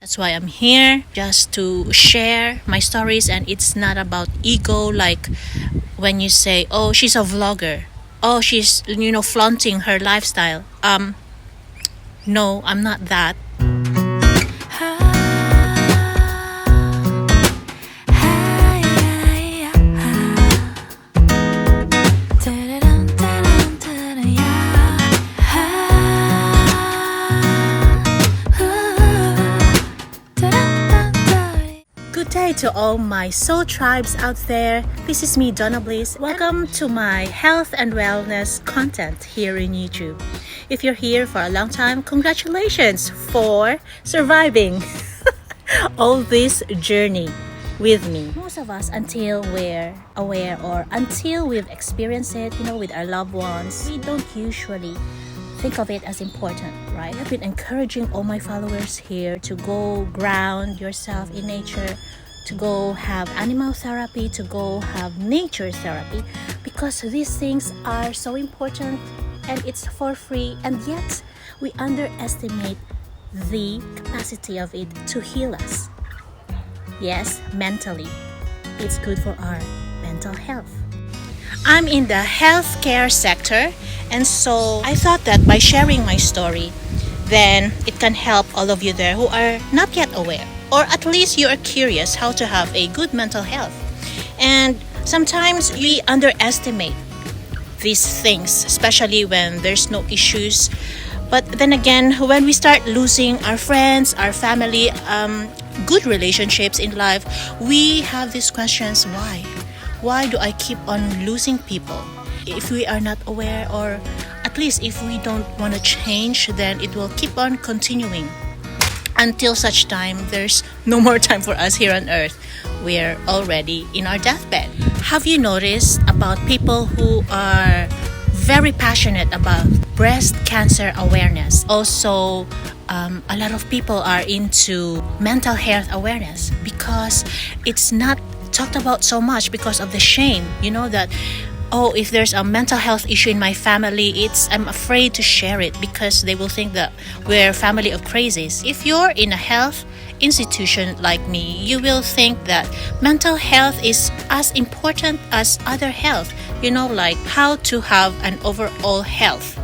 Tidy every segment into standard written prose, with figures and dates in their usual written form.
That's why I'm here, just to share my stories. And it's not about ego, like when you say, oh, she's a vlogger, oh, she's flaunting her lifestyle. No, I'm not that. Good day to all my soul tribes out there. This is me, Donna Bliss. Welcome to my health and wellness content here in YouTube. If you're here for a long time, congratulations for surviving all this journey with me. Most of us, until we're aware or until we've experienced it, with our loved ones, we don't usually think of it as important, right? I've been encouraging all my followers here to go ground yourself in nature, to go have animal therapy, to go have nature therapy, because these things are so important and it's for free, and yet we underestimate the capacity of it to heal us. Yes, mentally, it's good for our mental health. I'm in the healthcare sector, and so I thought that by sharing my story, then it can help all of you there who are not yet aware, or at least you are curious how to have a good mental health. And sometimes we underestimate these things, especially when there's no issues. But then again, when we start losing our friends, our family, good relationships in life, we have these questions: why do I keep on losing people? If we are not aware, or at least if we don't want to change, then it will keep on continuing until such time there's no more time for us here on earth. We're already in our deathbed. Have you noticed about people who are very passionate about breast cancer awareness? Also, a lot of people are into mental health awareness, because it's not talked about so much because of the shame, that if there's a mental health issue in my family, I'm afraid to share it because they will think that we're a family of crazies. If you're in a health institution like me, you will think that mental health is as important as other health, like how to have an overall health.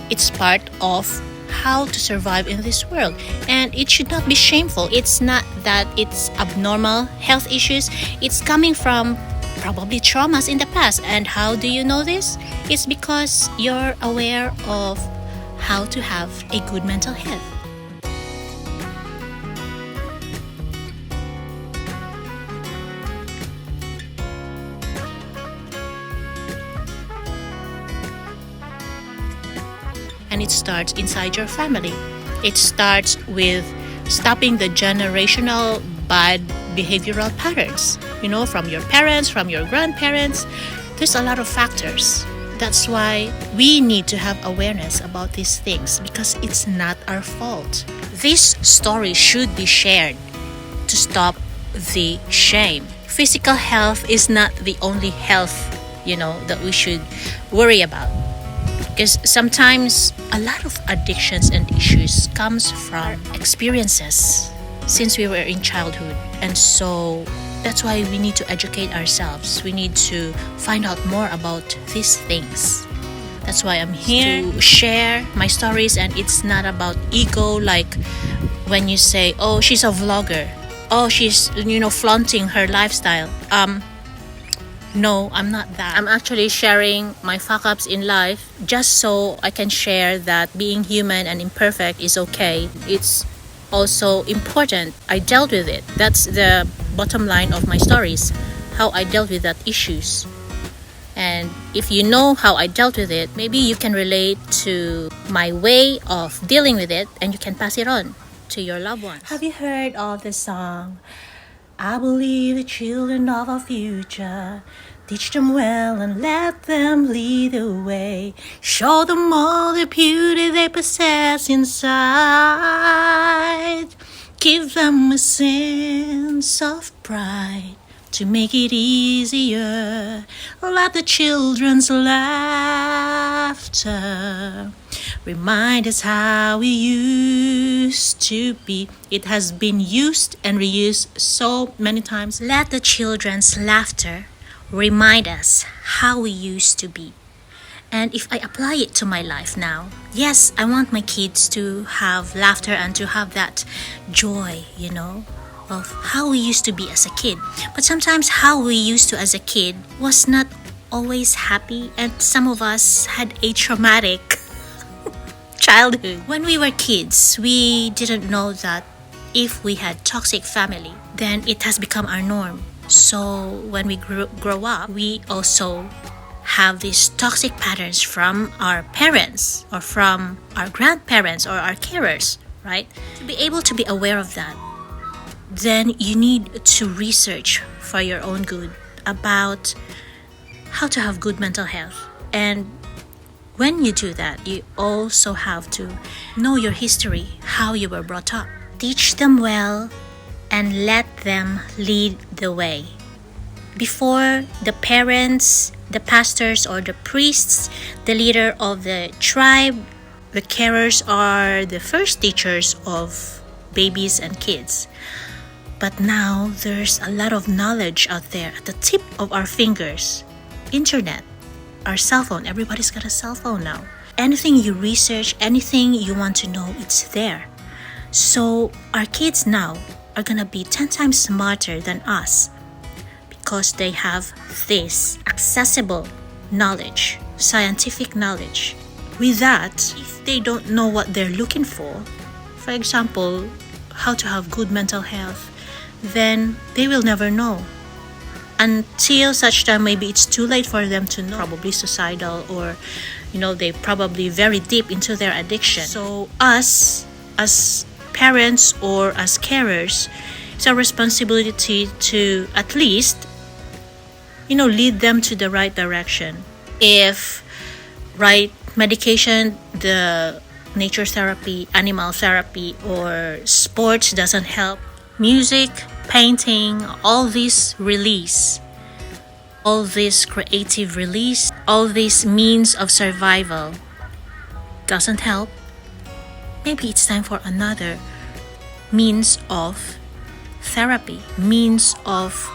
It's part of how to survive in this world, and it should not be shameful. It's not that it's abnormal health issues. It's coming from probably traumas in the past. And how do you know this? It's because you're aware of how to have a good mental health. And it starts inside your family. It starts with stopping the generational bad behavioral patterns, from your parents, from your grandparents. There's a lot of factors. That's why we need to have awareness about these things, because it's not our fault. This story should be shared to stop the shame. Physical health is not the only health, that we should worry about. Because sometimes a lot of addictions and issues comes from experiences since we were in childhood. And so that's why we need to educate ourselves. We need to find out more about these things. That's why I'm here to share my stories, and it's not about ego, like when you say, oh, she's a vlogger, oh, she's flaunting her lifestyle. No, I'm not that. I'm actually sharing my fuck-ups in life just so I can share that being human and imperfect is okay. It's also important. I dealt with it. That's the bottom line of my stories, how I dealt with that issues. And if you know how I dealt with it, maybe you can relate to my way of dealing with it, and you can pass it on to your loved ones. Have you heard of the song, I believe the children of our future, teach them well and let them lead the way, show them all the beauty they possess inside, give them a sense of pride To make it easier, let the children's laughter remind us how we used to be. It has been used and reused so many times. Let the children's laughter remind us how we used to be. And if I apply it to my life now, yes, I want my kids to have laughter and to have that joy, of how we used to be as a kid. But sometimes how we used to as a kid was not always happy, and some of us had a traumatic childhood. When we were kids, we didn't know that if we had toxic family, then it has become our norm. So when we grow up, we also have these toxic patterns from our parents or from our grandparents or our carers, right? To be able to be aware of that, then you need to research for your own good about how to have good mental health. And when you do that, you also have to know your history, how you were brought up. Teach them well and let them lead the way. Before the parents, the pastors or the priests, the leader of the tribe, the carers are the first teachers of babies and kids. But now there's a lot of knowledge out there at the tip of our fingers. Internet, our cell phone, everybody's got a cell phone now. Anything you research, anything you want to know, it's there. So our kids now are gonna be 10 times smarter than us because they have this accessible knowledge, scientific knowledge. With that, if they don't know what they're looking for example, how to have good mental health, then they will never know. Until such time, maybe it's too late for them to know, probably suicidal or, they probably very deep into their addiction. So us, as parents or as carers, it's our responsibility to at least, lead them to the right direction. If right medication, the nature therapy, animal therapy, or sports doesn't help, music, painting, all this release, all this creative release, all these means of survival doesn't help, maybe it's time for another means of therapy, means of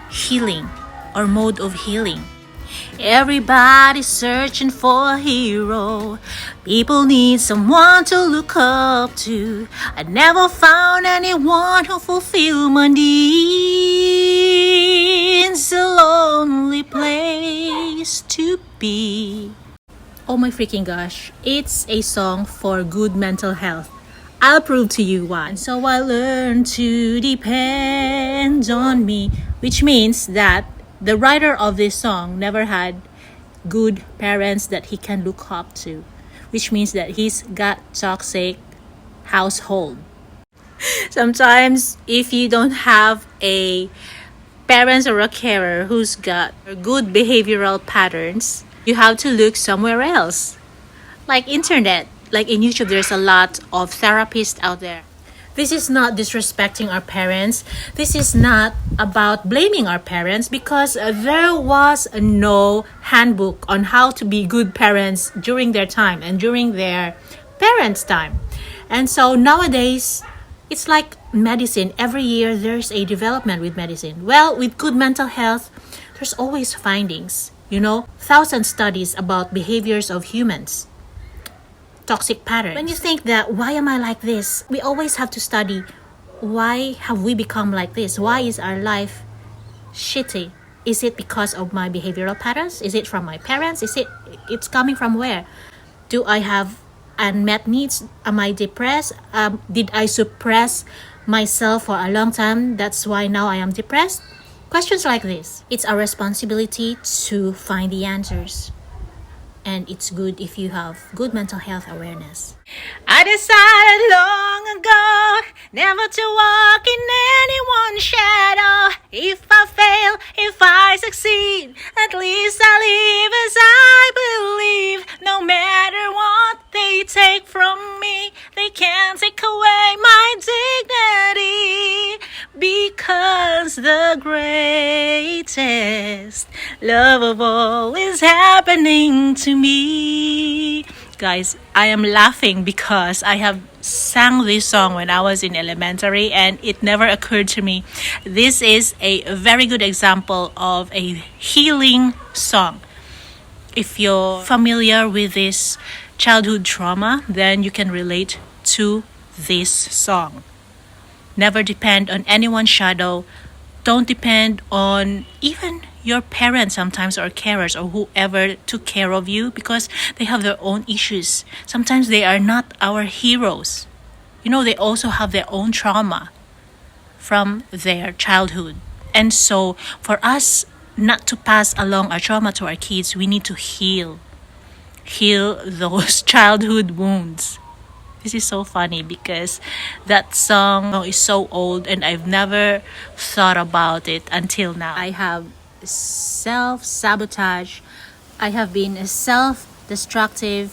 healing or mode of healing. Everybody's searching for a hero. People need someone to look up to. I never found anyone who fulfilled my needs. A lonely place to be. Oh my freaking gosh, it's a song for good mental health. I'll prove to you why. So I learned to depend on me, which means that the writer of this song never had good parents that he can look up to, which means that he's got toxic household. Sometimes if you don't have a parents or a carer who's got good behavioral patterns, you have to look somewhere else. Like internet, like in YouTube, there's a lot of therapists out there. This is not disrespecting our parents. This is not about blaming our parents because there was no handbook on how to be good parents during their time and during their parents' time. And so nowadays, it's like medicine. Every year, there's a development with medicine. Well, with good mental health, there's always findings. 1,000 studies about behaviors of humans. Toxic patterns. When you think that, why am I like this? We always have to study, why have we become like this? Why is our life shitty? Is it because of my behavioral patterns? Is it from my parents? It's coming from where? Do I have unmet needs? Am I depressed? Did I suppress myself for a long time? That's why now I am depressed? Questions like this. It's our responsibility to find the answers. And it's good if you have good mental health awareness. I decided long ago never to walk in anyone's shadow. If I fail, if I succeed, at least I live as I believe. No matter what they take from me, they can't take away my dignity. Because the grave greatest love of all is happening to me. Guys, I am laughing because I have sang this song when I was in elementary and it never occurred to me. This is a very good example of a healing song. If you're familiar with this childhood trauma, then you can relate to this song. Never depend on anyone's shadow. Don't depend on even your parents sometimes, or carers, or whoever took care of you, because they have their own issues. Sometimes they are not our heroes. They also have their own trauma from their childhood. And so for us not to pass along our trauma to our kids, we need to heal those childhood wounds. This is so funny because that song is so old and I've never thought about it until now. I have self-sabotage. I have been self-destructive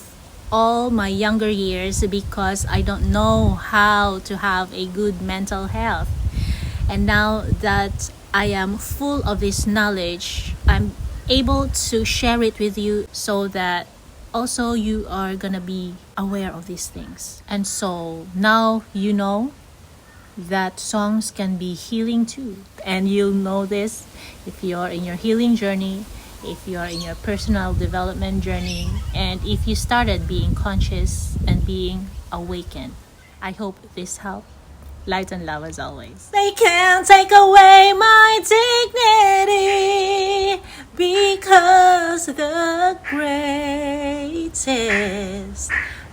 all my younger years because I don't know how to have a good mental health. And now that I am full of this knowledge, I'm able to share it with you so that also you are gonna be aware of these things. And so now you know that songs can be healing too. And you'll know this if you're in your healing journey, if you're in your personal development journey, and if you started being conscious and being awakened. I hope this helped. Light and love as always. They can't take away my dignity because the greatest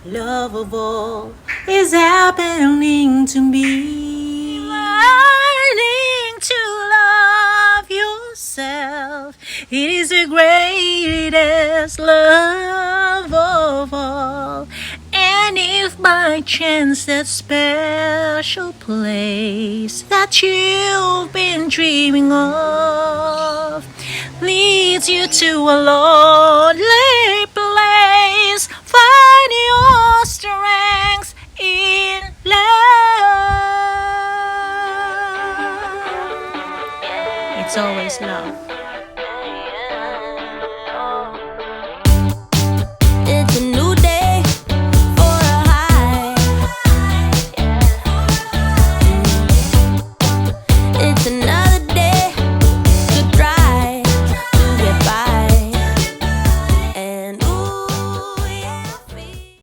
love of all is happening to me. Learning to love yourself, it is the greatest love of all. And if by chance that special place that you've been dreaming of leads you to a lonely